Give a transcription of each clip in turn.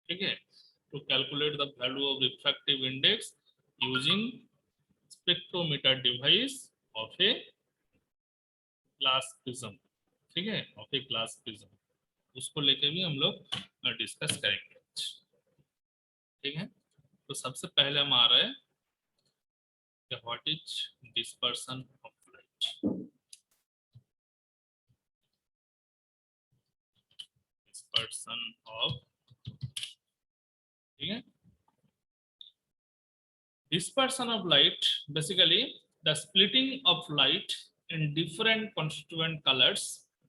ठीक है, to calculate the value of refractive index using spectrometer device of a glass prism. ठीक है, of a glass prism, उसको लेके भी हम लोग डिस्कस करेंगे। ठीक है, तो सबसे पहले हम आ रहे हैं what is dispersion of light. Dispersion of, ठीक है, dispersion of light, basically the splitting of light in different constituent colors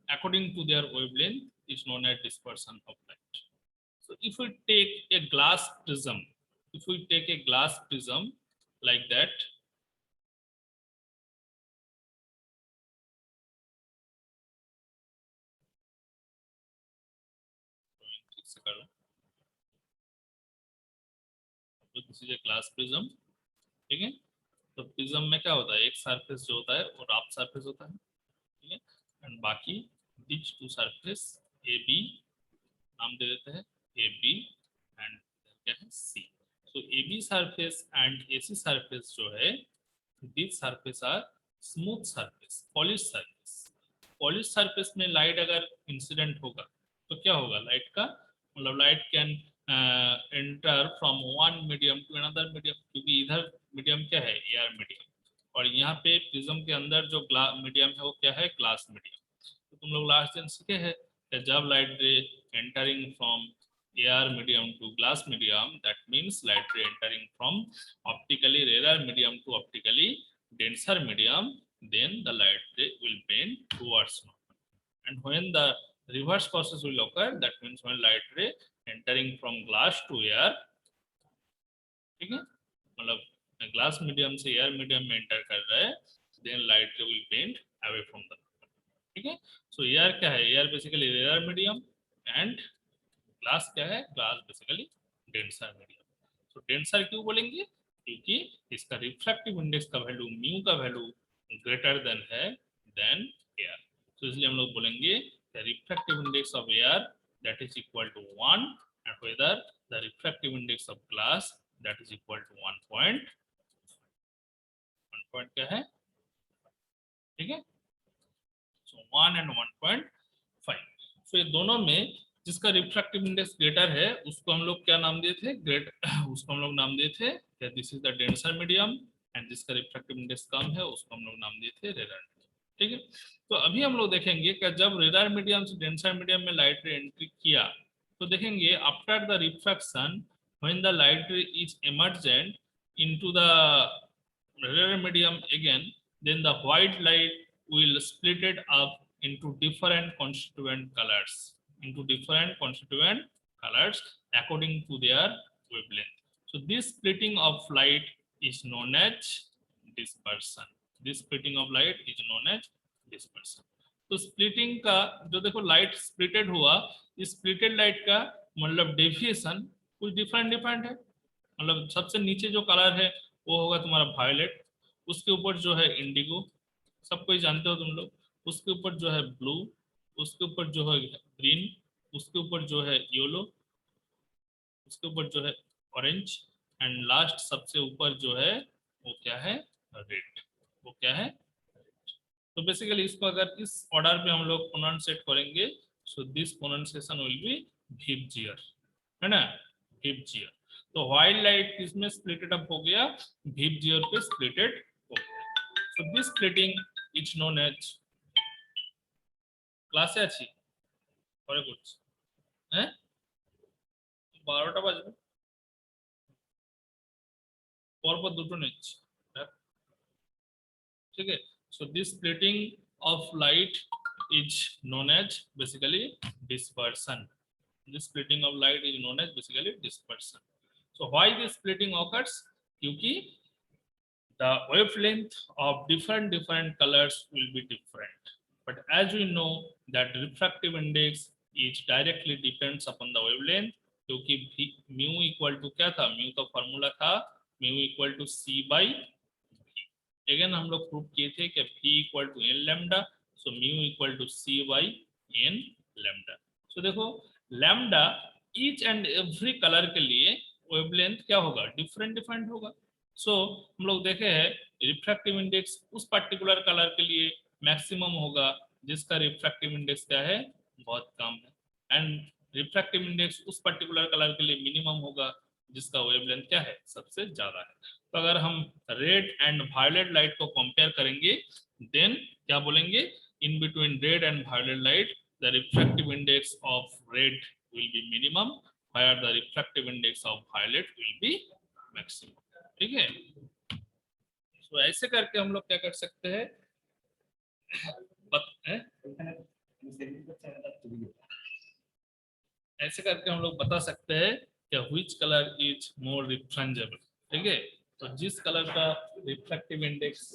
according to their wavelength is known as dispersion of light. So if we take a glass prism, if we take a glass prism like that, this is a glass prism, ठीक है, तो prism में क्या होता है, एक surface जो होता है वो राफ सरफेस होता है, ठीक है, एंड बाकी this two surface A B नाम दे देते हैं, ए बी एंड क्या है C. So A B surface and A C surface जो है, this surface are smooth surface, polish surface. Polish surface में लाइट अगर इंसिडेंट होगा तो क्या होगा, लाइट का मतलब light can enter from one medium to another medium, क्योंकि इधर मीडियम क्या है, एयर मीडियम, और यहाँ पे प्रिज्म के अंदर जो मीडियम है वो क्या है, ग्लास मीडियम। तो तुम लोग लास्ट दिन सीखे हैं कि जब light ray entering from air medium to glass medium, that means light ray entering from optically rare medium to optically denser medium, then the light ray will bend towards normal. And when the reverse process will occur, that means when light ray entering from glass to air, ठीक है, मतलब glass medium से air medium में enter कर रहा है, then light ray will bend away from the normal. ठीक है, सो एयर क्या है, air basically rare medium and glass क्या है, ग्लास बेसिकली डेंसर मीडियम। तो डेंसर क्यों बोलेंगे, क्योंकि इसका रिफ्रैक्टिव इंडेक्स का वैल्यू म्यू का वैल्यू ग्रेटर देन है देन एयर, तो इसलिए हम लोग बोलेंगे the refractive index of air that is equal to 1 and whether the refractive index of glass that is equal to 1 point क्या है, ठीक है, सो 1 एंड 1.5। सो ये दोनों में जिसका रिफ्रैक्टिव इंडेक्स ग्रेटर है उसको हम लोग क्या नाम दिए थे, ग्रेट उसको हम लोग नाम दिए थे कि this is the denser medium, and जिसका रिफ्रैक्टिव इंडेक्स कम है उसको हम लोग नाम दिए थे रेयर मीडियम। ठीक है, तो अभी हम लोग देखेंगे कि जब रेयर मीडियम से डेंसर मीडियम में लाइट रे एंट्री किया तो देखेंगे after the refraction when the light ray is emergent into the rare medium again, then the white light will split it up into different constituent colors, according to their wavelength. So this splitting of light is known as dispersion. This splitting of light is known as dispersion. तो splitting का जो देखो light splitted हुआ, इस splitted light का मतलब deviation कुछ different है, मतलब सबसे नीचे जो कलर है वो होगा तुम्हारा वायलेट, उसके ऊपर जो है इंडिगो, सबको ही जानते हो तुम लोग, उसके ऊपर जो है ब्लू, उसके ऊपर जो है ग्रीन, उसके ऊपर जो है येलो, उसके ऊपर जो है ऑरेंज, एंड लास्ट सबसे ऊपर जो है वो क्या है, रेड, वो क्या है। तो बेसिकली इसको अगर इस ऑर्डर पे हम लोग प्रोनाउंसिएट करेंगे, so this pronunciation will be VIBGYOR, है ना, भिपजियर। तो व्हाइट लाइट किसमें स्प्लिटेड अप हो गया, भिपजियर पे स्प्लिटेड हो गया। So this splitting is known as, ক্লাসে আছি পরে করছি, হ্যাঁ 12টা বাজবে, পরপর দুটো নিচ্ছি, ठीक है। So this splitting of light is known as basically dispersion. This splitting of light is known as basically dispersion. So why this splitting occurs? क्योंकि the wavelength of different colors will be different. But as we know that refractive index is directly depends upon the wavelength, क्योंकि mu equal to क्या था, mu का formula था mu equal to c by again हम लोग prove किए थे कि v equal to N lambda, so mu equal to C by N lambda. So देखो lambda each and every colour के लिए वेवलेंथ क्या होगा, डिफरेंट डिफरेंट होगा। सो हम लोग देखे हैं रिफ्रैक्टिव इंडेक्स उस पर्टिकुलर कलर के लिए मैक्सिमम होगा जिसका रिफ्रैक्टिव इंडेक्स क्या है, बहुत कम है, एंड रिफ्रैक्टिव इंडेक्स उस पर्टिकुलर कलर के लिए मिनिमम होगा जिसका वेवलेंथ क्या है, सबसे ज्यादा है। तो अगर हम रेड एंड वायलेट लाइट को कंपेयर करेंगे देन क्या बोलेंगे, in between red and violet light the refractive index of red will be minimum where the refractive index of violet will be maximum। ठीक है, तो ऐसे करके हम लोग क्या कर सकते हैं, ऐसे करके हम लोग बता सकते हैं कि which color is more refrangible। ठीक है, तो जिस कलर का रिफ्रैक्टिव इंडेक्स,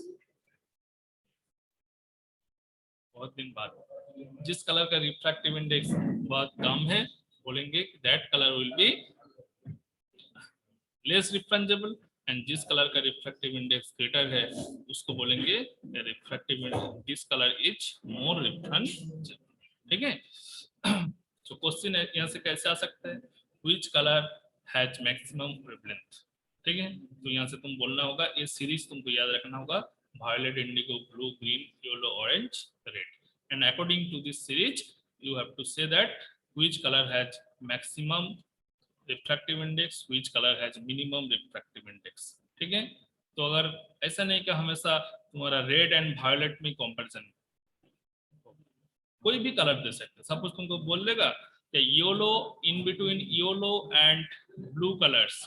बहुत दिन बाद, जिस कलर का रिफ्रैक्टिव इंडेक्स बहुत कम है बोलेंगे कि that colour will be less refrangible, and जिस कलर का रिफ्रैक्टिव इंडेक्स ग्रेटर है उसको बोलेंगे refractive index, this colour is more refrangible. ठीक है, तो क्वेश्चन यहाँ से कैसे आ सकता है, which colour has maximum wavelength. ठीक है, तो यहाँ से तुम बोलना होगा, ये सीरीज तुमको याद रखना होगा, violet, indigo, blue, green, yellow, orange, red, and according to this series you have to say that which color has maximum refractive index, which color has minimum refractive index। ठीक है, तो अगर ऐसा नहीं कि हमेशा तुम्हारा रेड एंड वायलेट में कंपैरिजन, कोई भी कलर दे सकते, सपोज तुमको बोल देगा कि yellow, in between yellow and blue colours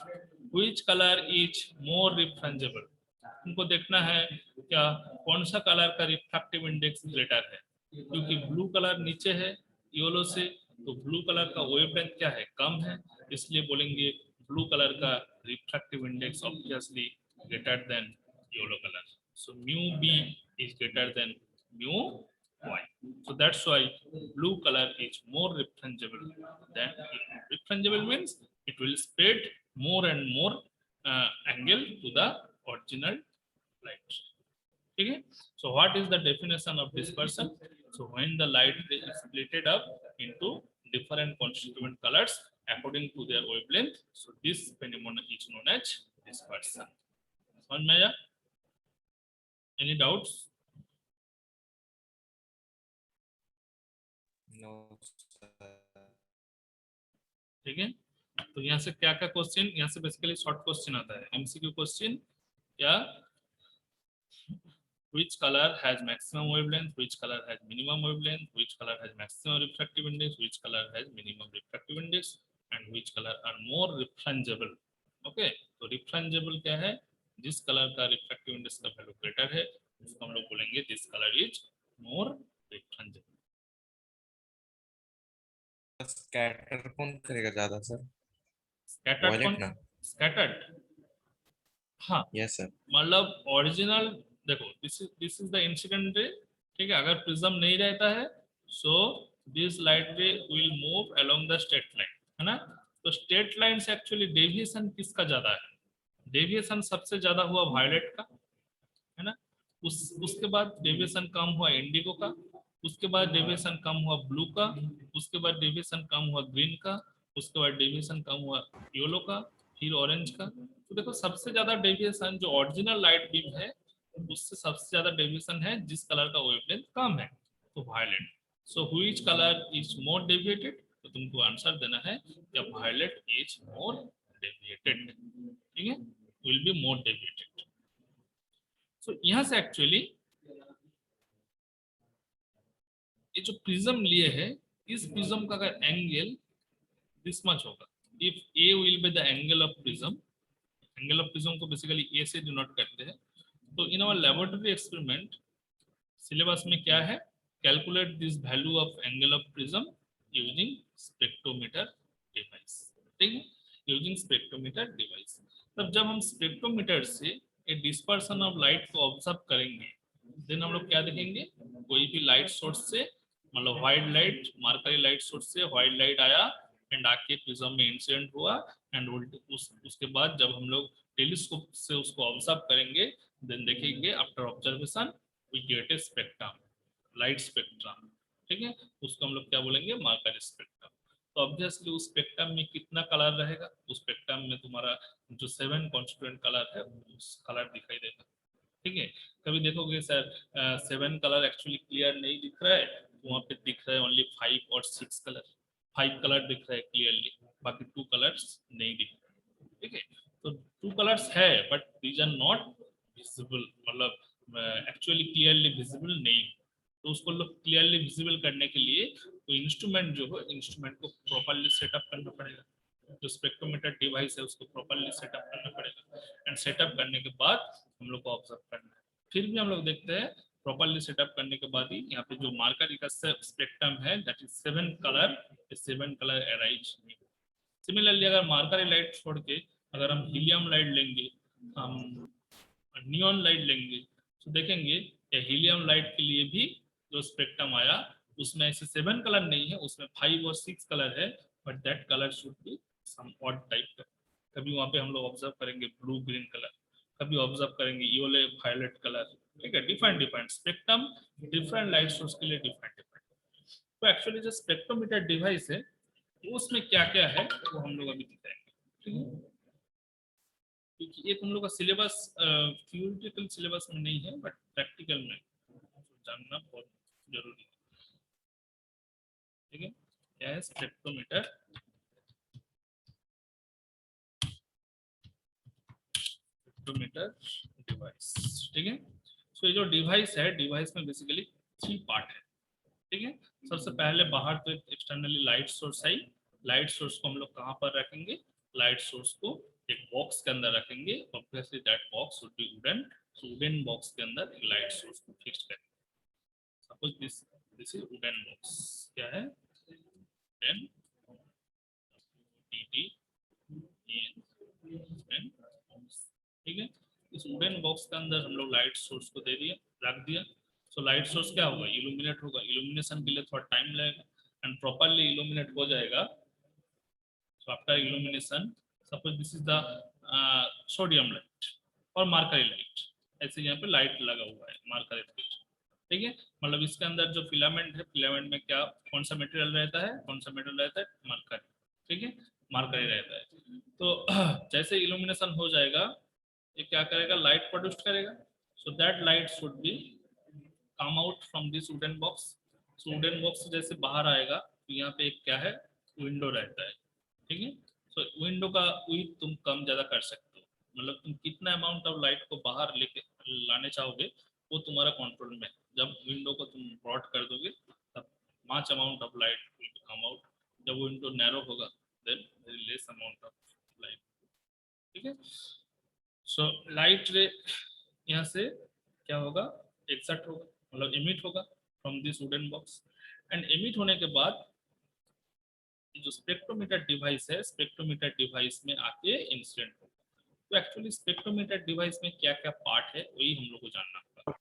which colour is more refrangible, तुमको देखना है क्या कौन सा कलर का रिफ्रैक्टिव इंडेक्स ग्रेटर है, क्योंकि ब्लू कलर नीचे है येलो से, तो ब्लू कलर का वेवलेंथ क्या है, कम है, इसलिए बोलेंगे ब्लू कलर का refractive index obviously greater than yellow colour. So mu B is greater than mu y, so that's why blue color is more refrangible than yellow। Refrangible means it will spread more and more angle to the original light। ठीक है, so what is the definition of dispersion, so when the light ray is split up into different constituent colors according to their wavelength, so this phenomenon is known as dispersion। समझ में आया, any doubts? No, ठीक है, तो यहाँ से क्या क्या क्वेश्चन, यहाँ से बेसिकली शॉर्ट क्वेश्चन आता है, एमसीक्यू क्वेश्चन, या which color has maximum wavelength, which color has minimum wavelength, which color has maximum refractive index, which color has minimum refractive index, and which color are more refrangible। Okay, तो refrangible क्या है, जिस colour का refractive index का value greater है उसको हम लोग बोलेंगे this colour is more refrangible. Scatter कौन करेगा ज्यादा सर? स्कैटर्ड वॉयलेट कौन, ना? स्कैटर्ड, हाँ, यस सर। मतलब ओरिजिनल, देखो this is the incident ray. ठीक है, अगर प्रिज्म नहीं रहता है सो दिस लाइट रे will move along the straight line, है ना, तो स्ट्रेट लाइन से एक्चुअली डेविएशन किसका ज्यादा है, डेविएशन सबसे ज्यादा हुआ वायलेट का, है ना, उसके बाद डेविएशन कम हुआ इंडिगो का, उसके बाद डेविएशन कम हुआ ब्लू का, उसके बाद डेविएशन कम हुआ ग्रीन का, उसके बाद डेविएशन कम हुआ येलो का, फिर ऑरेंज का। तो देखो सबसे ज्यादा डेविएशन जो ओरिजिनल लाइट बीम है उससे सबसे ज्यादा डेविएशन है जिस कलर का वेवलेंथ कम है, तो violet. So which colour is more deviated, तो तुमको आंसर देना है कि वायलेट इज मोर डेविएटेड। ठीक है, विल बी मोर डेविएटेड। सो यहाँ से एक्चुअली ये जो प्रिज्म लिए है, इस प्रिज्म का अगर एंगल दिस मच होगा, if A will be the angle of prism, angle of prism को बेसिकली ए से डिनोट करते हैं, तो in our laboratory experiment syllabus में क्या है, calculate this value of angle of prism using spectrometer device. ठीक है, यूजिंग स्पेक्ट्रोमीटर डिवाइस, तब जब हम स्पेक्ट्रोमीटर से ए डिस्पर्सन ऑफ लाइट को ऑब्जर्व करेंगे देन हम लोग क्या देखेंगे, कोई भी लाइट सोर्स से, मतलब white light, Mercury light source से व्हाइट लाइट आया एंड आके प्रिज्म में इंसिडेंट हुआ, एंड उसके बाद जब हम लोग टेलीस्कोप से उसको ऑब्जर्व करेंगे देन देखेंगे after observation we get a spectrum, light spectrum. ठीक है, उसको हम लोग क्या बोलेंगे, मार्कर स्पेक्ट्रम। तो ऑब्वियसली उस स्पेक्ट्रम में कितना कलर रहेगा, उस स्पेक्ट्रम में तुम्हारा जो 7 कॉन्स्टिट्यूएंट कलर है उस कलर दिखाई देगा। ठीक है, कभी देखोगे सर 7 कलर एक्चुअली क्लियर नहीं दिख रहा है, तो वहाँ पे दिख रहा है ओनली 5 और 6 कलर, 5 कलर दिख रहा है क्लियरली, बाकी 2 कलर्स नहीं दिख रहे। ठीक है, तो 2 कलर्स है but these are not visible, मतलब एक्चुअली क्लियरली विजिबल नहीं। तो उसको लोग क्लियरली विजिबल करने के लिए तो इंस्ट्रूमेंट जो है, इंस्ट्रूमेंट को प्रॉपर्ली सेटअप करना पड़ेगा, जो स्पेक्ट्रोमीटर डिवाइस है उसको प्रॉपर्ली सेटअप करना पड़ेगा, एंड सेटअप करने के बाद हम लोग को ऑब्जर्व करना है। फिर भी हम लोग देखते हैं प्रॉपर्ली सेटअप करने के बाद ही यहाँ पे जो मार्कर का स्पेक्ट्रम है that is 7 colour, 7 colour arise. Similarly अगर मार्कर लाइट छोड़ के अगर हम हीलियम लाइट लेंगे, हम नियॉन लाइट लेंगे, तो देखेंगे कि हीलियम लाइट के लिए भी जो स्पेक्ट्रम आया उसमें ऐसे 7 कलर नहीं है, उसमें 5 और 6 कलर है, but that colour should be some odd type का। कभी वहां पे हम लोग ऑब्जर्व करेंगे ब्लू ग्रीन कलर, कभी ऑब्जर्व करेंगे येलो वायलेट कलर। ठीक है, different different spectrum, different light source के लिए डिफरेंट डिफरेंट। तो एक्चुअली जो स्पेक्ट्रोमीटर डिवाइस है उसमें क्या क्या है वो हम लोग अभी दिखाएंगे। ठीक है, क्योंकि एक हम लोग का सिलेबस थ्योरेटिकल सिलेबस में नहीं है बट प्रैक्टिकल में जानना बहुत जरूरी है। ठीक है, क्या है स्पेक्ट्रोमीटर डिवाइस। ठीक है, तो ये जो डिवाइस है, डिवाइस में बेसिकली 3 पार्ट है। ठीक है, सबसे पहले बाहर तो एक्सटर्नली लाइट सोर्स है, लाइट सोर्स को हम लोग कहाँ पर रखेंगे, लाइट सोर्स को एक बॉक्स के अंदर रखेंगे, obviously that box would be wooden, so wooden box के अंदर एक लाइट सोर्स को फिक्स करेंगे। Suppose this is wooden box, क्या है वुडन, ठीक है, इस वुडन बॉक्स के अंदर हम लोग लाइट सोर्स को दे दिए, रख दिया। सो लाइट सोर्स क्या होगा, इल्यूमिनेट होगा, इल्यूमिनेशन के लिए थोड़ा टाइम लगेगा एंड प्रॉपर्ली इल्यूमिनेट हो जाएगा। So after illumination, suppose this is the sodium light और मार्करी लाइट, ऐसे यहाँ पे लाइट लगा हुआ है मार्करी लाइट। ठीक है, मतलब इसके अंदर जो फिलामेंट है, फिलामेंट में क्या कौन सा मटेरियल रहता है, कौन सा मटेरियल रहता है, मरकरी। ठीक है, मरकरी रहता है। तो जैसे इल्यूमिनेशन हो जाएगा ये क्या करेगा, लाइट प्रोड्यूस करेगा, so that light should be come out from this wooden box. So wooden box से जैसे बाहर आएगा तो यहाँ पे एक क्या है, विंडो रहता है। ठीक है, सो विंडो का विड्थ तुम कम ज्यादा कर सकते हो, मतलब तुम कितना अमाउंट ऑफ लाइट को बाहर लेके लाने चाहोगे वो तुम्हारा कंट्रोल में है। जब विंडो को तुम ब्रॉड कर दोगे तब much amount of light will come out, जब विंडो नैरो होगा than less amount of light. ठीक है, सो लाइट रे यहाँ से क्या होगा, एक्सर्ट होगा, मतलब इमिट होगा from this wooden box, and emit होने के बाद जो स्पेक्ट्रोमीटर डिवाइस है, स्पेक्ट्रोमीटर डिवाइस में आके इंसिडेंट होगा। तो एक्चुअली स्पेक्ट्रोमीटर डिवाइस में क्या क्या पार्ट है वही हम लोग को जानना होगा।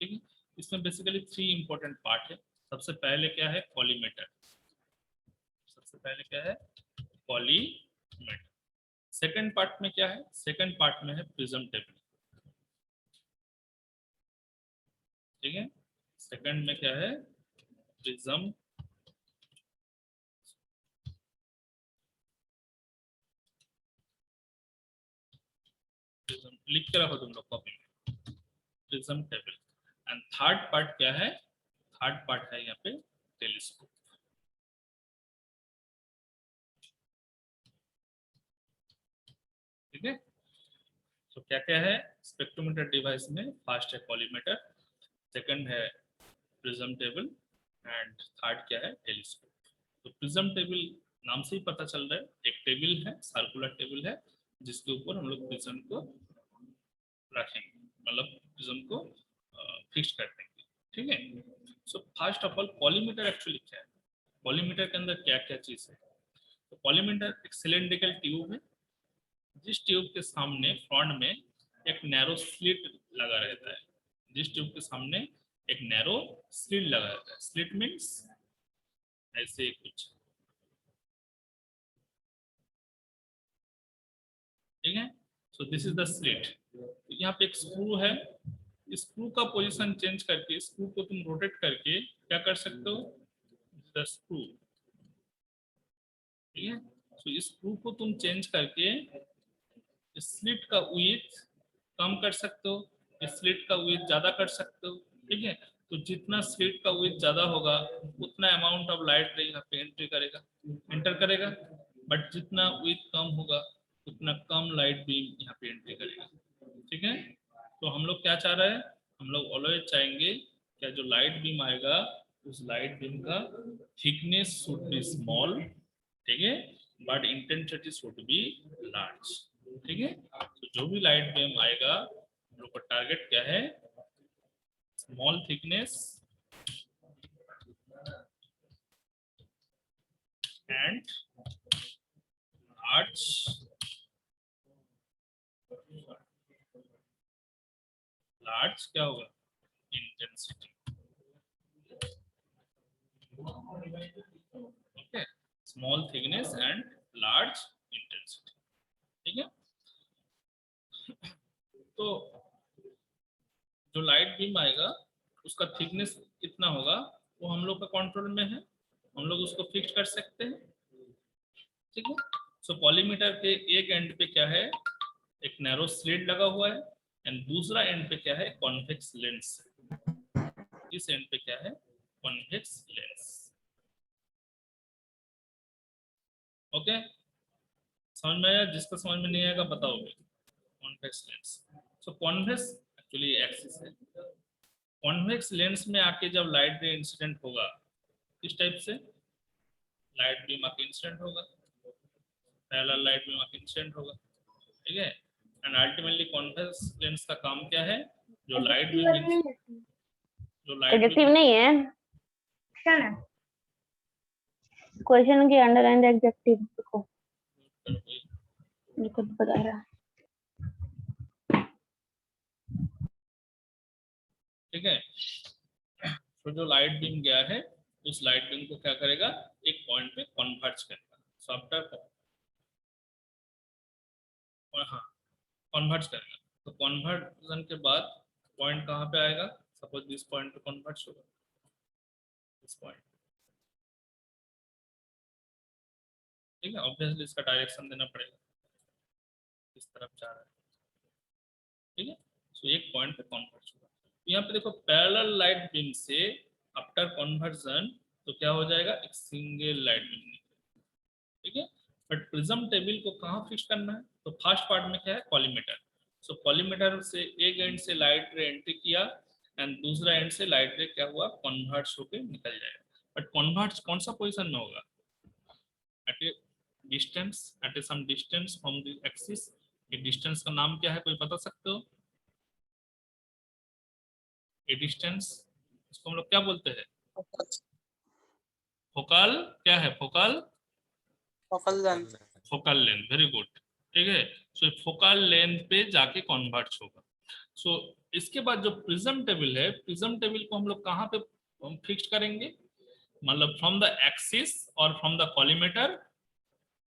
ठीक है, इसमें बेसिकली 3 इंपॉर्टेंट पार्ट है। सबसे पहले क्या है, कॉलीमीटर, सबसे पहले क्या है कॉलीमीटर। सेकंड पार्ट में क्या है, सेकंड पार्ट में है प्रिज्म टेबल। ठीक है, सेकंड में क्या है, प्रिज्म, लिख के रखो तुम लोग कॉपी में, prism table. And third part क्या है, थर्ड पार्ट है यहाँ पे टेलीस्कोप। ठीक है, तो क्या क्या है स्पेक्ट्रोमीटर डिवाइस में, फर्स्ट है कॉलीमीटर, सेकंड है प्रिज्म टेबल एंड थर्ड क्या है टेलीस्कोप। तो प्रिज्म टेबल नाम से ही पता चल रहा है, एक टेबल है, सर्कुलर टेबल है जिसके ऊपर हम लोग प्रिज्म को रखेंगे, मतलब प्रिज्म को फिक्स कर देंगे। ठीक है, so first of all collimator actually क्या है, कॉलीमीटर के अंदर क्या क्या चीज है। तो कॉलीमीटर एक सिलेंड्रिकल ट्यूब है, जिस ट्यूब के सामने फ्रंट में एक नैरो स्लिट लगा रहता है, जिस ट्यूब के सामने एक नैरो स्लिट लगा रहता है, स्लिट मीन्स ऐसे कुछ। ठीक है, so this is the slit. यहाँ पे एक स्क्रू है, स्क्रू का पोजीशन चेंज करके स्क्रू को तुम रोटेट करके क्या कर सकते हो, द स्क्रू ठीक है। तो इस प्रूफ को तुम चेंज करके स्लिट का विड्थ कम कर सकते हो, स्लिट का विड्थ ज्यादा कर सकते हो। ठीक है, तो जितना स्लिट का विड्थ ज्यादा होगा उतना अमाउंट ऑफ लाइट रे यहाँ पे एंटर करेगा, बट जितना विड्थ कम होगा उतना कम लाइट बीम यहाँ पे एंट्री करेगा। ठीक है, तो हम लोग क्या चाह रहे हैं, हम लोग ऑलवेज चाहेंगे क्या जो लाइट बीम आएगा उस लाइट बीम का थिकनेस शुड बी स्मॉल, ठीक है, but intensity should be large. ठीक है, तो जो भी लाइट बीम आएगा हम लोग का टारगेट क्या है, स्मॉल थिकनेस एंड लार्ज क्या होगा, intensity. Okay, small thickness and large intensity. ठीक है, तो जो लाइट बीम आएगा उसका थिकनेस कितना होगा वो हम लोग का कंट्रोल में है, हम लोग उसको फिक्स कर सकते हैं। ठीक है, सो कॉलीमीटर के एक एंड पे क्या है, एक नैरो स्लिट लगा हुआ है एंड दूसरा एंड पे क्या है, कॉन्वेक्स लेंस। इस एंड पे क्या है, कॉन्वेक्स लेंस। ओके, समझ में आया, जिसका समझ में नहीं आएगा बताओगे। कॉन्वेक्स लेंस, सो कॉन्वेक्स एक्चुअली एक्सिस है। कॉन्वेक्स लेंस में आके जब लाइट रे इंसिडेंट होगा किस टाइप से, लाइट बीम आके इंसिडेंट होगा, पैरेलल लाइट बीम आके इंसिडेंट होगा। ठीक है, एंड अल्टीमेटली कॉन्वेक्स लेंस का काम क्या है, जो लाइट बीम एडिटिव नहीं है क्वेश्चन के अंडर एंड एडजेक्टिव देखो, ये खुद बता रहा है। ठीक है, तो जो लाइट बीम गया है उस लाइट बीम को क्या करेगा, एक पॉइंट पे कन्वर्ज करेगा। सो आफ्टर हाँ कन्वर्ज करेगा, तो कन्वर्जन के बाद पॉइंट कहाँ पे आएगा, सपोज दिस पॉइंट पे कन्वर्ज होगा, इस पॉइंट। ठीक है, ऑब्वियसली इसका डायरेक्शन देना पड़ेगा, इस तरफ जा रहा है। ठीक है, सो एक पॉइंट पे कन्वर्ज होगा। यहाँ पे देखो पैरेलल लाइट बीम से आफ्टर कन्वर्जन तो क्या हो जाएगा, एक सिंगल लाइट बीम। ठीक है, बट प्रिज्म टेबल को कहाँ फिक्स करना है, तो फर्स्ट पार्ट में क्या है, कॉलीमीटर। सो कॉलीमीटर से एक एंड से लाइट रे एंट्री किया एंड दूसरा एंड से लाइट रे क्या हुआ, कन्वर्ट होके निकल जाएगा। बट कन्वर्ट कौन सा पोजीशन में होगा, at a distance, at a some distance from the axis. ये डिस्टेंस का नाम क्या है, कोई बता सकते हो, ए डिस्टेंस इसको हम लोग क्या बोलते हैं, फोकल, क्या है focal, focal length. Focal length, very good. ठीक है, सो फोकल लेंथ पे जाके कन्वर्ट होगा। सो इसके बाद जो प्रिज्म टेबल है, प्रिज्म टेबल को हम लोग कहाँ पे फिक्स करेंगे, मतलब फ्रॉम द एक्सिस और from the collimator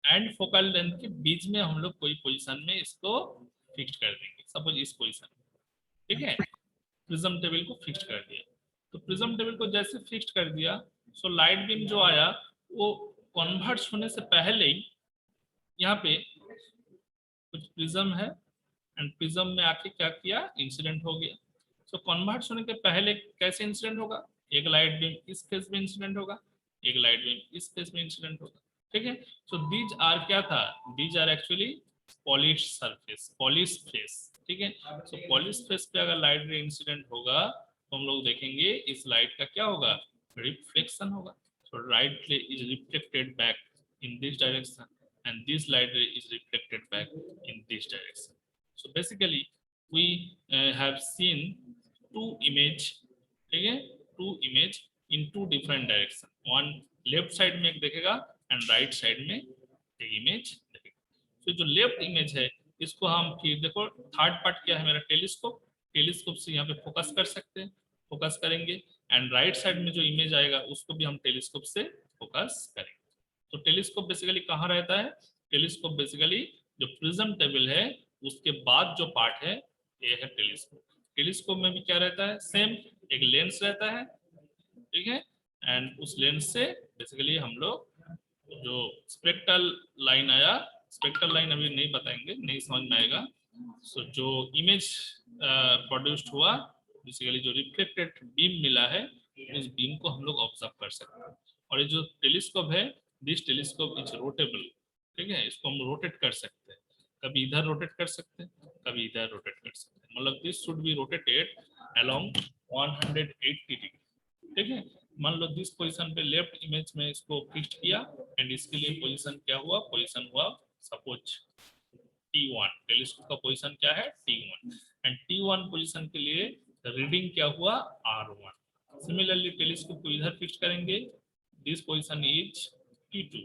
and focal length के बीच में हम लोग कोई पोजीशन में इसको फिक्स कर देंगे, सपोज इस पोजीशन में। ठीक है, प्रिज्म टेबल को फिक्स कर दिया, तो प्रिज्म टेबल को जैसे फिक्स कर दिया, सो लाइट बीम जो आया वो कन्वर्ट होने से पहले ही यहाँ पे कुछ प्रिज्म है एंड प्रिज्म में आके क्या किया, इंसिडेंट हो गया। सो कन्वर्ट होने के पहले कैसे इंसिडेंट होगा, एक लाइट बीम इस फेस में इंसिडेंट होगा, एक लाइट बीम इस फेस में इंसिडेंट होगा। ठीक है, सो दीज आर क्या था, these are actually polish surface, polish face. ठीक है, सो पॉलिश फेस पे अगर लाइट रे इंसिडेंट होगा तो हम लोग देखेंगे इस लाइट का क्या होगा, रिफ्लेक्शन होगा। So light ray is reflected back in this direction and this light ray is reflected back in this direction. So basically we have seen two image, ठीक है, two image in two different direction, one left side में एक देखेगा and right side में एक image देखेगा। तो जो लेफ्ट इमेज है इसको हम फिर देखो थर्ड पार्ट क्या है मेरा, टेलीस्कोप, टेलीस्कोप से यहाँ पे फोकस कर सकते हैं, फोकस करेंगे एंड राइट साइड में जो इमेज आएगा उसको भी हम टेलीस्कोप से फोकस करेंगे। तो टेलीस्कोप बेसिकली कहाँ रहता है, टेलीस्कोप बेसिकली जो प्रिज्म टेबल है उसके बाद जो पार्ट है ये है टेलीस्कोप। टेलीस्कोप में भी क्या रहता है, सेम एक लेंस रहता है। ठीक है, एंड उस लेंस से बेसिकली हम लोग जो स्पेक्ट्रल लाइन आया, स्पेक्ट्रल लाइन अभी नहीं बताएंगे, नहीं समझ में आएगा। सो जो इमेज प्रोड्यूस्ड हुआ, बेसिकली जो रिफ्लेक्टेड बीम मिला है, उस बीम को हम लोग ऑब्जर्व कर सकते हैं। और ये जो टेलीस्कोप है, दिस टेलीस्कोप इज रोटेबल, ठीक है, इसको हम रोटेट कर सकते हैं, कभी इधर रोटेट कर सकते हैं, कभी इधर रोटेट कर सकते हैं, मतलब this should B rotated along 180 degree, ठीक है। मान लो दिस पोजीशन पे लेफ्ट इमेज में इसको फिक्स किया, एंड इसके लिए पोजीशन क्या हुआ, पोजीशन हुआ सपोज T1, टेलीस्कोप का पोजीशन क्या है T1, एंड T1 पोजीशन के लिए रीडिंग क्या हुआ R1। सिमिलरली टेलीस्कोप को इधर फिक्स करेंगे, this position is T2,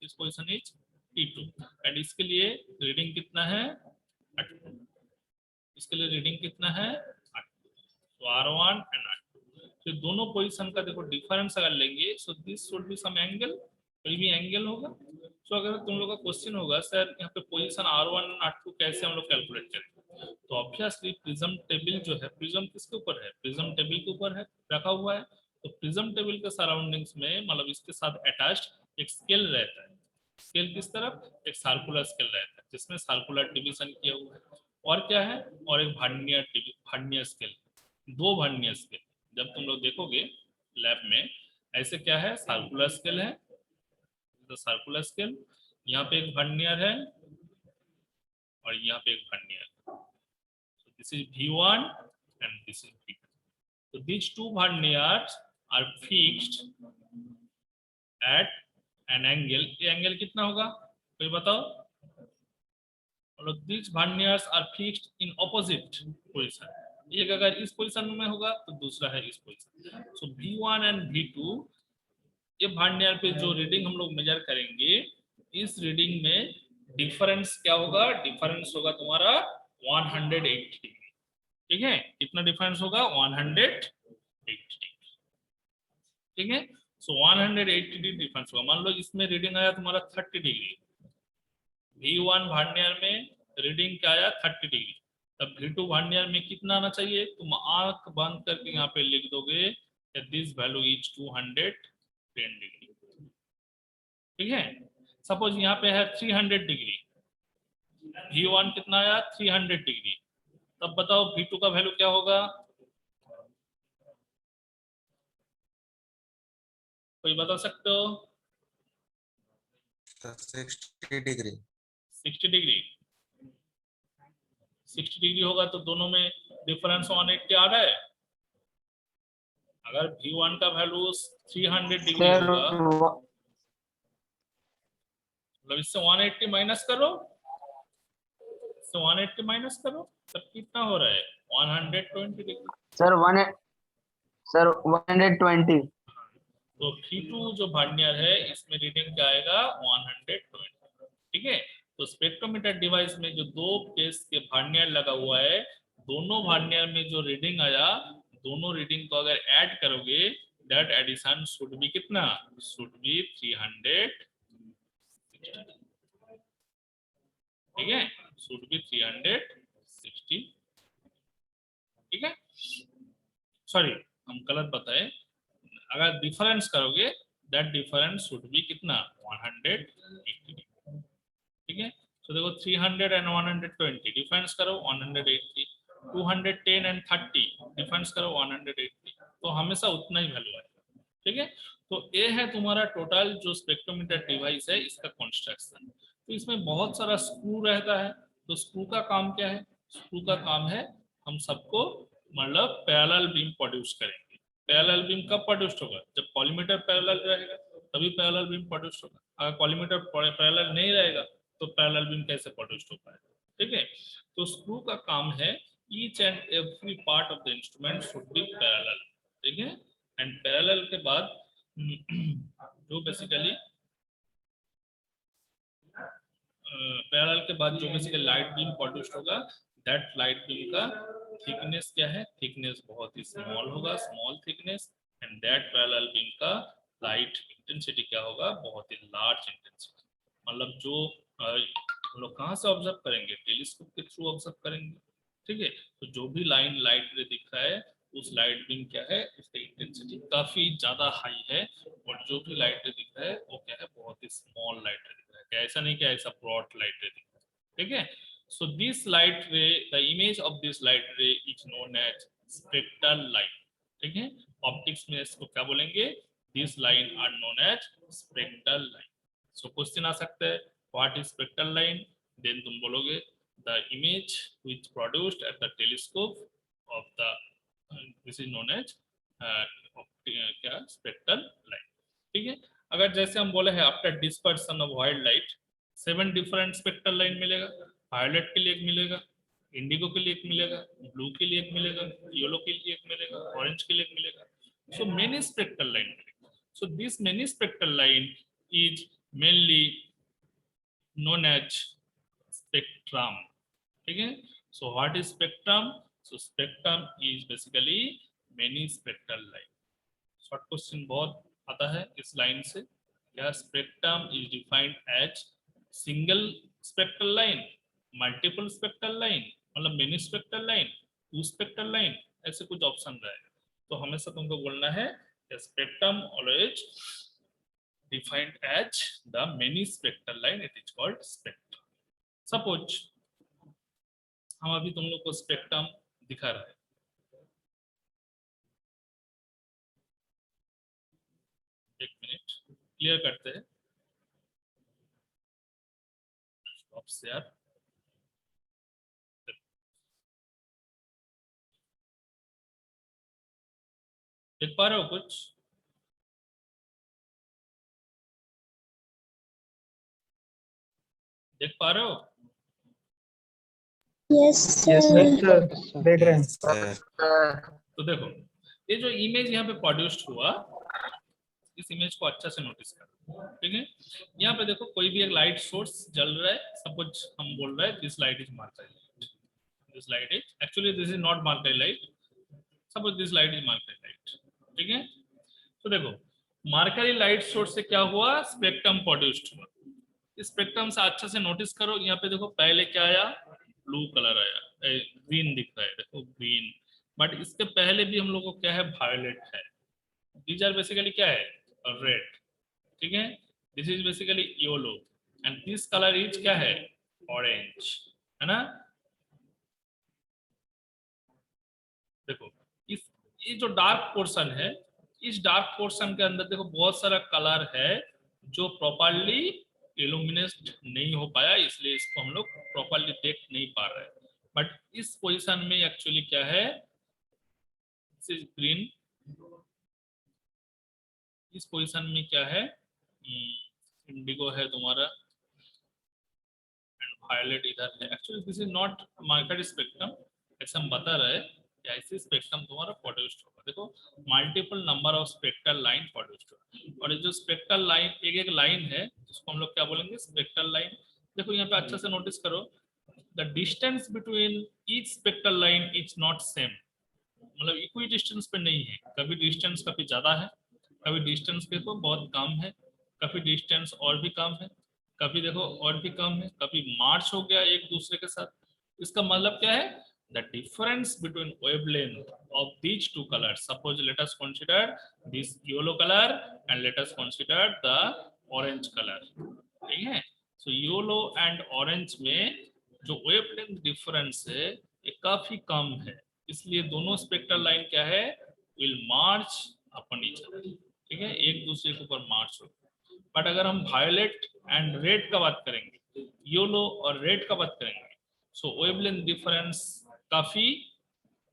this position is T2, and इसके लिए रीडिंग कितना है 8, इसके लिए रीडिंग कितना है 8, तो R1 एंड R2। तो दोनों पोजीशन का देखो डिफरेंस अगर लेंगे, so this should be some angle, कोई भी एंगल होगा। तो अगर तुम लोग का क्वेश्चन होगा सर यहाँ पे पोजीशन R1 R2 कैसे हम लोग कैलकुलेट करें, तो ऑब्वियसली प्रिज्म टेबल जो है, प्रिज्म किसके ऊपर है, प्रिज्म टेबल के ऊपर है, रखा हुआ है। तो प्रिज्म टेबल के सराउंडिंग्स में, मतलब इसके साथ अटैच्ड एक स्केल रहता है। स्केल किस तरफ, एक सर्कुलर स्केल रहता है जिसमें सर्कुलर डिवीजन किया हुआ है। और क्या है, और एक वर्नियर स्केल, 2 वर्नियर स्केल। जब तुम लोग देखोगे लैब में, ऐसे क्या है, सर्कुलर स्केल है, सर्कुलर स्केल, यहाँ पे एक वर्नियर है और यहाँ पे एक वर्नियर है। So this is V1 and this is V2. So these two verniers are fixed at an angle. ये एंगल कितना होगा, कोई बताओ। These verniers are fixed in opposite position. एक अगर इस पोजीशन में होगा तो दूसरा है इस position. So V1 and V2, ये वर्नियर पे जो रीडिंग हम लोग मेजर करेंगे, इस रीडिंग में डिफरेंस क्या होगा, डिफरेंस होगा तुम्हारा 180 डिग्री, ठीक है। कितना डिफरेंस होगा 180 डिग्री, ठीक है। सो 180 डिग्री डिफरेंस होगा। मान लो इसमें रीडिंग आया तुम्हारा 30 डिग्री, V1 वर्नियर में रीडिंग क्या आया 30 डिग्री, तब V2 वर्नियर में कितना आना चाहिए, तुम आंख बंद करके यहाँ पे लिख दोगे दिस वैल्यू इज 210 डिग्री, ठीक है। सपोज यहाँ पे है 300 डिग्री, V1 कितना आया 300 डिग्री, तब बताओ V2 का वैल्यू क्या होगा, कोई बता सकते हो। 60 डिग्री। 60 डिग्री, 60 डिग्री होगा तो दोनों में डिफरेंस 180 आ रहा है। अगर V1 का वैल्यू 300 डिग्री होगा, मतलब इससे 180 माइनस करो, इससे 180 माइनस करो, तब कितना हो रहा है 120 डिग्री। सर 120। तो V2 जो वर्नियर है इसमें रीडिंग क्या आएगा 120, ठीक है। तो स्पेक्ट्रोमीटर डिवाइस में जो 2 फेस के वर्नियर लगा हुआ है, दोनों वर्नियर में जो रीडिंग आया, दोनों रीडिंग को अगर ऐड करोगे, दैट एडिशन शुड बी कितना, शुड बी 360, ठीक है, शुड बी 360, ठीक है। सॉरी हम गलत बताए, अगर डिफरेंस करोगे दैट डिफरेंस शुड बी कितना 180, ठीक है। तो देखो 300 एंड 120 डिफरेंस करो 180, 210 एंड 30 डिफरेंस करो 180, तो हमेशा उतना ही वैल्यू आएगा, ठीक है। तो ये है तुम्हारा टोटल जो स्पेक्ट्रोमीटर डिवाइस है इसका कंस्ट्रक्शन। तो इसमें बहुत सारा स्क्रू रहता है, तो स्क्रू का काम क्या है, स्क्रू का काम है हम सबको मतलब पैरेलल बीम प्रोड्यूस करेंगे। पैरेलल बीम कब प्रोड्यूस होगा, जब कॉलीमीटर पैरेलल रहेगा तभी पैरेलल बीम प्रोड्यूस होगा। अगर कॉलीमीटर पैरेलल नहीं रहेगा तो पैरेलल बीम कैसे प्रोड्यूस हो पाएगा, ठीक है। तो स्क्रू का काम है each and every part of the instrument should be parallel, ठीक है। एंड पैरेलल के बाद जो बेसिकली पैरेलल के बाद जो बेसिकली लाइट बीम प्रोड्यूस होगा, दैट लाइट बीम का थिकनेस क्या है, थिकनेस बहुत ही स्मॉल होगा, small thickness, and that parallel beam का लाइट इंटेंसिटी क्या होगा, बहुत ही लार्ज इंटेंसिटी। मतलब जो हम लोग कहाँ से ऑब्जर्व करेंगे, टेलीस्कोप के थ्रू ऑब्जर्व करेंगे, ठीक है। तो जो भी लाइन लाइट रे दिख रहा है उस लाइट बीम क्या है, उसका इंटेंसिटी काफी ज्यादा हाई है, और जो भी लाइट रे दिख रहा है वो क्या है, बहुत ही स्मॉल लाइट रे दिख रहा है। क्या ऐसा नहीं कि ऐसा ब्रॉड लाइट रे दिख रहा है, ठीक है। So this light ray, the image of this light ray is known as spectral line, ठीक है। ऑप्टिक्स में इसको क्या बोलेंगे, this line are known as spectral line. So question आ सकता है what is spectral line, then तुम बोलोगे the image which produced at the telescope of the this is known as क्या spectral line, ठीक है। अगर जैसे हम बोले हैं after dispersion of wild light 7 different spectral line मिलेगा, वायलेट के लिए एक मिलेगा, इंडिगो के लिए एक मिलेगा, ब्लू के लिए एक मिलेगा, येलो के लिए एक मिलेगा, ऑरेंज के लिए एक मिलेगा, सो मेनी स्पेक्ट्रल लाइन मिलेगा। So this many spectral line is mainly known as spectrum, ठीक है। So what is spectrum, so spectrum is basically many spectral line. Short question बहुत आता है इस लाइन से, क्या spectrum is defined as single spectral line, multiple spectral line, मतलब many spectral line, two spectral line, ऐसे कुछ ऑप्शन रहेगा। तो हमेशा तुमको बोलना है spectrum always defined as the many spectral line, it is called spectrum. Suppose हम अभी तुम लोग को स्पेक्ट्रम दिखा रहा है, एक मिनट क्लियर करते हैं से यार। देख पा रहे हो कुछ, देख पा रहे हो? यस सर, देख रहे हैं। तो देखो ये जो इमेज यहाँ पे प्रोड्यूस्ड हुआ, इस इमेज को अच्छा से नोटिस करो, ठीक है। यहाँ पे देखो कोई भी एक लाइट सोर्स जल रहा है, सपोज हम बोल रहे हैं this light is Mercury light, this light is actually this is not Mercury light, suppose this light is Mercury light, ठीक है। तो देखो मार्करी लाइट सोर्स से क्या हुआ, स्पेक्ट्रम प्रोड्यूस्ड हुआ। स्पेक्ट्रम से अच्छा से नोटिस करो, यहाँ पे देखो पहले क्या आया, ब्लू कलर आया, ग्रीन दिख रहा है, देखो ग्रीन, बट इसके पहले भी हम लोग को क्या है, वायलेट है, दीज आर बेसिकली क्या है, रेड, ठीक है। This is basically yellow and this colour is क्या है, ऑरेंज, है ना। देखो इस ये जो डार्क पोर्शन है, इस डार्क पोर्शन के अंदर देखो बहुत सारा कलर है जो प्रॉपर्ली इल्यूमिनेट नहीं हो पाया, इसलिए इसको हम लोग प्रॉपर्ली देख नहीं पा रहे हैं। बट इस पोजीशन में एक्चुअली क्या है, दिस इज ग्रीन, इस पोजीशन में क्या है, इंडिगो है तुम्हारा एंड वायलेट इधर है। Actually this is not market spectrum, ऐसा हम बता रहे हैं कि ऐसे स्पेक्ट्रम तुम्हारा प्रोड्यूस्ड होगा। देखो multiple number of spectral line produced होगा, और ये जो स्पेक्ट्रल लाइन एक एक लाइन है जिसको हम लोग क्या बोलेंगे, स्पेक्ट्रल लाइन। देखो यहाँ पे अच्छा से नोटिस करो, the distance between each spectral line is not same, मतलब इक्वी डिस्टेंस पे नहीं है, कभी डिस्टेंस काफी ज्यादा है, कभी डिस्टेंस देखो बहुत कम है, कभी डिस्टेंस और भी कम है, कभी देखो और भी कम है, कभी मार्च हो गया एक दूसरे के साथ। इसका मतलब क्या है, the difference between wavelength of these two colors, suppose let us consider this yellow color and let us consider the orange color, ठीक है। so yellow and orange में जो wavelength difference है ये काफी कम है, इसलिए दोनों स्पेक्ट्रल लाइन क्या है, will march upon each other, ठीक है, एक दूसरे के ऊपर मार्च होगा। बट अगर हम वायलेट एंड रेड का बात करेंगे, येलो और रेड का बात करेंगे, सो वेवलेंथ डिफरेंस काफी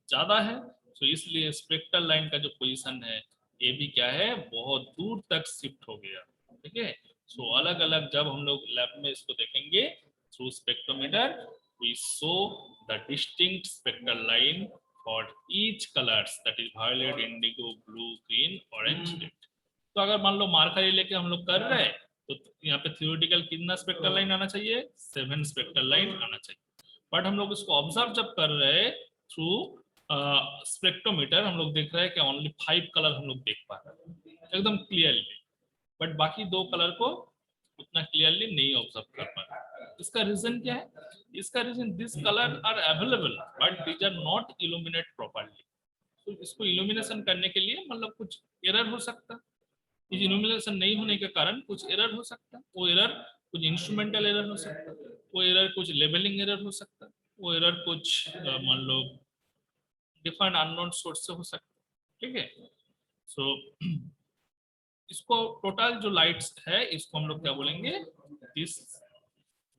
ज्यादा है, तो इसलिए स्पेक्ट्रल लाइन का जो पोजीशन है ये भी क्या है, बहुत दूर तक शिफ्ट हो गया, ठीक है। सो अलग अलग जब हम लोग लैब में इसको देखेंगे through spectrometer, we show the distinct spectral line for each colours, that is violet, indigo, blue, green, orange, red. तो अगर मान लो मार्कर लेके हम लोग कर रहे हैं तो यहाँ पे थ्योरेटिकल कितना स्पेक्ट्रल लाइन आना चाहिए, 7 स्पेक्ट्रल लाइन आना चाहिए। बट हम लोग इसको ऑब्जर्व जब कर रहे हैं थ्रू स्पेक्ट्रोमीटर, हम लोग देख रहे हैं कि ओनली 5 कलर हम लोग देख पा रहे हैं एकदम क्लियरली, बट बाकी 2 कलर को उतना क्लियरली नहीं ऑब्जर्व कर पा रहे। इसका रीजन क्या है, इसका reason this colour are available but these are not illuminate properly, तो इसको इल्यूमिनेशन करने के लिए मतलब कुछ एरर हो सकता है, इस इल्यूमिनेशन नहीं होने के कारण कुछ एरर हो सकता है, वो एरर कुछ इंस्ट्रूमेंटल एरर हो सकता है, वो एरर कुछ लेबलिंग एरर हो सकता है, वो एरर कुछ मान लो डिफाइंड अननोन सोर्स से हो सकता है, ठीक है। सो इसको टोटल जो लाइट्स है इसको हम लोग क्या बोलेंगे, this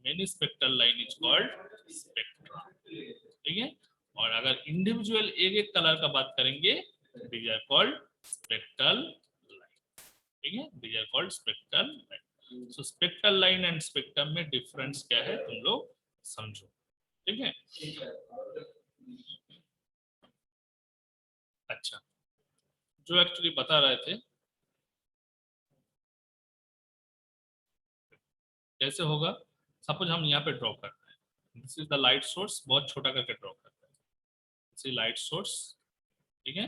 many spectral line is called spectra, ठीक है। और अगर इंडिविजुअल एक एक कलर का बात करेंगे, these are called spectral line, ठीक है, these are called spectral line. So spectral line and spectrum में डिफरेंस क्या है तुम लोग समझो, ठीक है। अच्छा, जो एक्चुअली बता रहे थे कैसे होगा, सपोज हम यहाँ पे ड्रॉ करते हैं, this is the light source, बहुत छोटा करके ड्रॉ करते हैं, दिस इज लाइट सोर्स, ठीक है।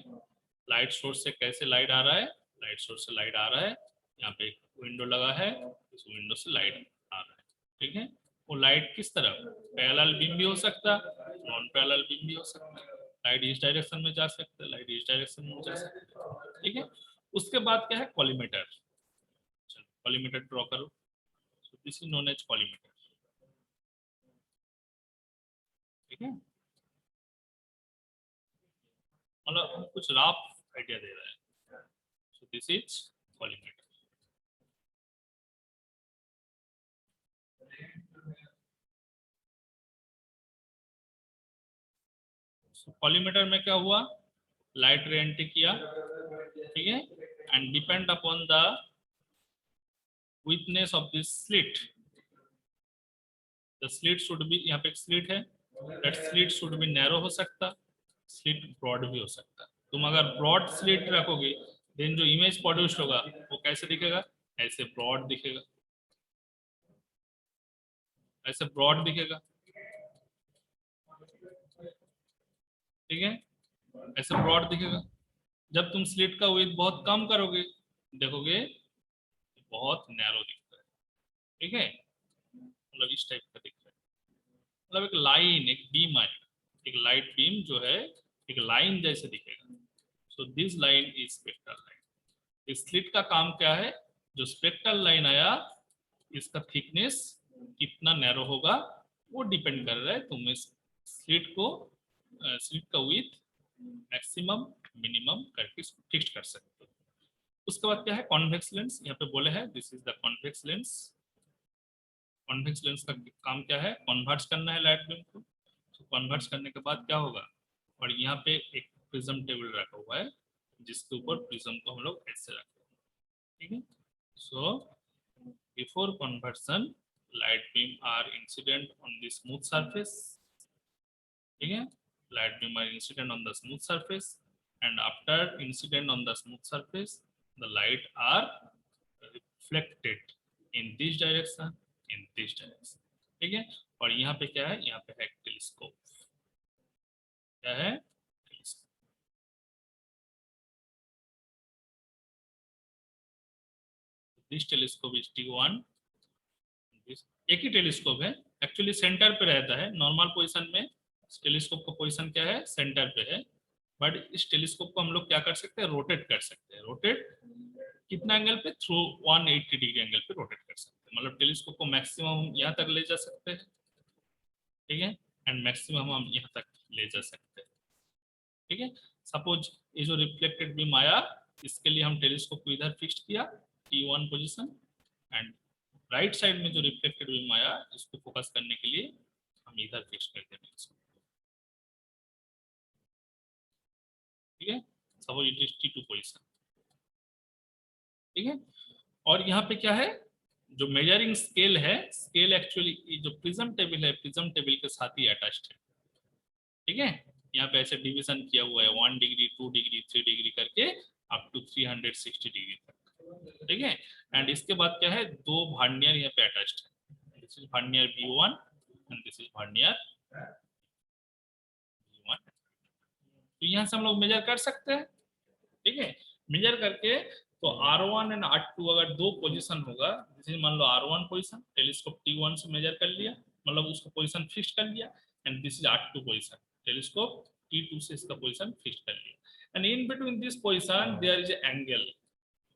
लाइट सोर्स से कैसे लाइट आ रहा है, लाइट सोर्स से लाइट आ रहा है, यहाँ पे एक विंडो लगा है, इस विंडो से लाइट आ रहा है, ठीक है। वो लाइट किस तरफ, पैरेलल बीम भी हो सकता है, नॉन पैरेलल बीम भी हो सकता है, लाइट इस डायरेक्शन में जा सकता है, लाइट इस डायरेक्शन में जा सकता है, ठीक है। उसके बाद क्या है, कॉलीमेटर, चलो कॉलीमेटर ड्रॉ करो, this is known as collimator, ठीक है। मतलब हम कुछ रफ आइडिया दे रहे हैं, so this is collimator. Collimator में क्या हुआ, लाइट रे एंट्री किया, ठीक है, and depend upon the withness of this slit, the slit should be, यहाँ पे एक स्लिट है, that slit should be narrow हो सकता, स्लिट ब्रॉड भी हो सकता। तुम अगर ब्रॉड स्लिट रखोगे देन जो इमेज प्रोड्यूस होगा वो कैसे दिखेगा, ऐसे ब्रॉड दिखेगा, ऐसे ब्रॉड दिखेगा, ठीक है, ऐसे ब्रॉड दिखेगा। जब तुम स्लिट का विड्थ बहुत कम करोगे देखोगे बहुत नैरो दिखता है, ठीक है, मतलब इस टाइप का दिखता है, मतलब एक लाइन, एक बीम आएगा, एक लाइट बीम जो है एक लाइन जैसे दिखेगा, so this line is spectral line. इस स्लिट का काम क्या है, जो स्पेक्ट्रल लाइन आया इसका थिकनेस कितना नैरो होगा वो डिपेंड कर रहा है, तुम इस स्लिट को स्लिट का विड्थ मैक्सिमम मिनिमम करके फिक्स कर सकते हो। उसके बाद क्या है, कॉन्वेक्स लेंस, यहाँ पे बोले हैं this is the convex lens. Convex lens का काम क्या है, कन्वर्ट्स करना है लाइट बीम को, तो कन्वर्ट्स करने के बाद क्या होगा, और यहाँ पे एक प्रिज्म टेबल रखा हुआ है जिसके ऊपर प्रिज्म को हम लोग ऐसे रखते हैं, ठीक है। So before conversion light beam are incident on the smooth surface, ठीक है, light beam are incident on the smooth surface, and after incident on the smooth surface the light are reflected in this direction, in this direction, ठीक है। और यहाँ पे क्या है, यहाँ पे है टेलीस्कोप, क्या है, telescope, this telescope is T1, एक ही टेलीस्कोप है एक्चुअली, सेंटर पे रहता है, नॉर्मल पोजीशन में टेलीस्कोप का पोजीशन क्या है, सेंटर पे है, बट इस टेलीस्कोप को हम लोग क्या कर सकते हैं, रोटेट कर सकते हैं, रोटेट कितना एंगल पे, थ्रू 180 डिग्री एंगल पे रोटेट कर सकते हैं, मतलब टेलीस्कोप को मैक्सिमम यहाँ तक ले जा सकते हैं, ठीक है, एंड मैक्सिमम हम यहाँ तक ले जा सकते हैं, ठीक है। सपोज ये जो रिफ्लेक्टेड बीम आया इसके लिए हम टेलीस्कोप को इधर फिक्स किया T1 position, and right side में जो रिफ्लेक्टेड बीम आया इसको फोकस करने के लिए हम इधर फिक्स करते हैं टेलीस्कोप, ठीक है, suppose it is T2 position, ठीक है। और यहाँ पे क्या है, जो मेजरिंग स्केल है, स्केल एक्चुअली जो प्रिज्म टेबल है, प्रिज्म टेबल के साथ ही अटैच्ड है, ठीक है। यहाँ पे ऐसे डिवीजन किया हुआ है 1 डिग्री 2 डिग्री 3 डिग्री करके अप टू 360 डिग्री तक, ठीक है। एंड इसके बाद क्या है, दो वर्नियर यहाँ पे अटैच्ड है, this is vernier V1 and this is vernier V1, तो यहाँ से हम लोग मेजर कर सकते हैं, ठीक है। मेजर करके तो R1 एंड R2 अगर दो पोजीशन होगा, जैसे मान लो R1 पोजीशन टेलीस्कोप T1 से मेजर कर लिया, मतलब उसका पोजीशन फिक्स कर लिया, and this is R2 position telescope T2 से इसका पोजीशन फिक्स कर लिया, and in between this position there is angle,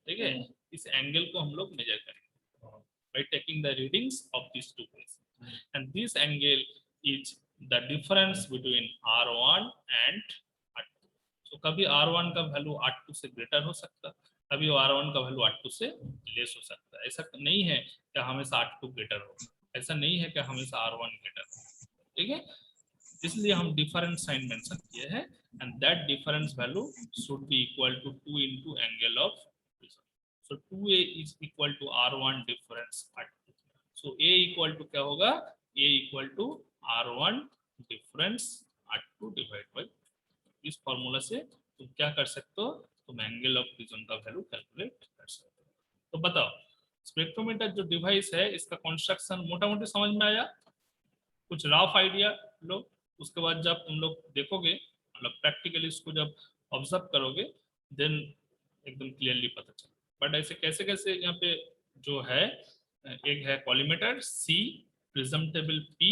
ठीक है, इस एंगल को हम लोग मेजर करेंगे by taking the readings of this two position, and this angle is the difference between R1 and R2। तो कभी R1 का वैल्यू R2 से ग्रेटर हो सकता है, कभी R1 का वैल्यू R2 से लेस हो सकता है। ऐसा नहीं है कि हमेशा R2 ग्रेटर हो, ऐसा नहीं है कि हमेशा R1 ग्रेटर हो, ठीक है। इसलिए हम डिफरेंस साइन मेंशन किए हैं, and that difference value should be equal to 2 into angle of prism. So 2a is equal to R1 difference R2। So a equal to क्या होगा, a equal to R1 difference R2 divide by, इस formula से तुम क्या कर सकते हो, तुम एंगल ऑफ प्रिज्म का वैल्यू कैलकुलेट कर सकते हो। तो बताओ, स्पेक्ट्रोमीटर जो डिवाइस है इसका कंस्ट्रक्शन मोटा मोटी समझ में आया, कुछ रफ आइडिया लो, उसके बाद जब तुम लोग देखोगे, मतलब प्रैक्टिकली इसको जब ऑब्जर्व करोगे, देन एकदम क्लियरली पता चले। बट ऐसे कैसे कैसे यहाँ पे जो है, एक है collimator C, prism table P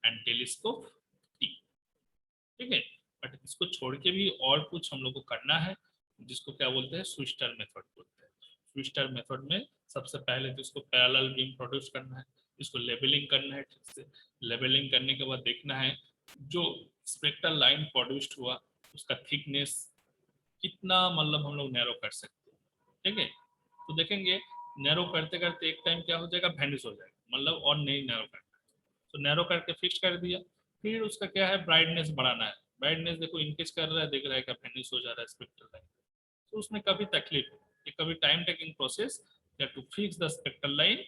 and telescope T, ठीक है। बट इसको छोड़ के भी और कुछ हम लोग को करना है, जिसको क्या बोलते हैं, स्विस्टर मेथड बोलते हैं। स्विस्टर मेथड में सबसे पहले तो इसको पैरेलल बीम प्रोड्यूस करना है, इसको लेबलिंग करना है ठीक से, लेबलिंग करने के बाद देखना है जो स्पेक्ट्रल लाइन प्रोड्यूस्ड हुआ उसका थिकनेस कितना, मतलब हम लोग नैरो कर सकते हैं, ठीक है। तो देखेंगे नैरो करते करते एक टाइम क्या हो जाएगा, वेनिश हो जाएगा, मतलब और नहीं नैरो करना है। तो नैरो करके फिक्स कर दिया, फिर उसका क्या है, ब्राइटनेस बढ़ाना है। ब्राइटनेस देखो इंक्रीज कर रहा है, देख रहा है क्या वेनिश हो जा रहा है स्पेक्ट्रल लाइन। तो उसमें कभी तकलीफ, कभी time taking process to fix the spectral line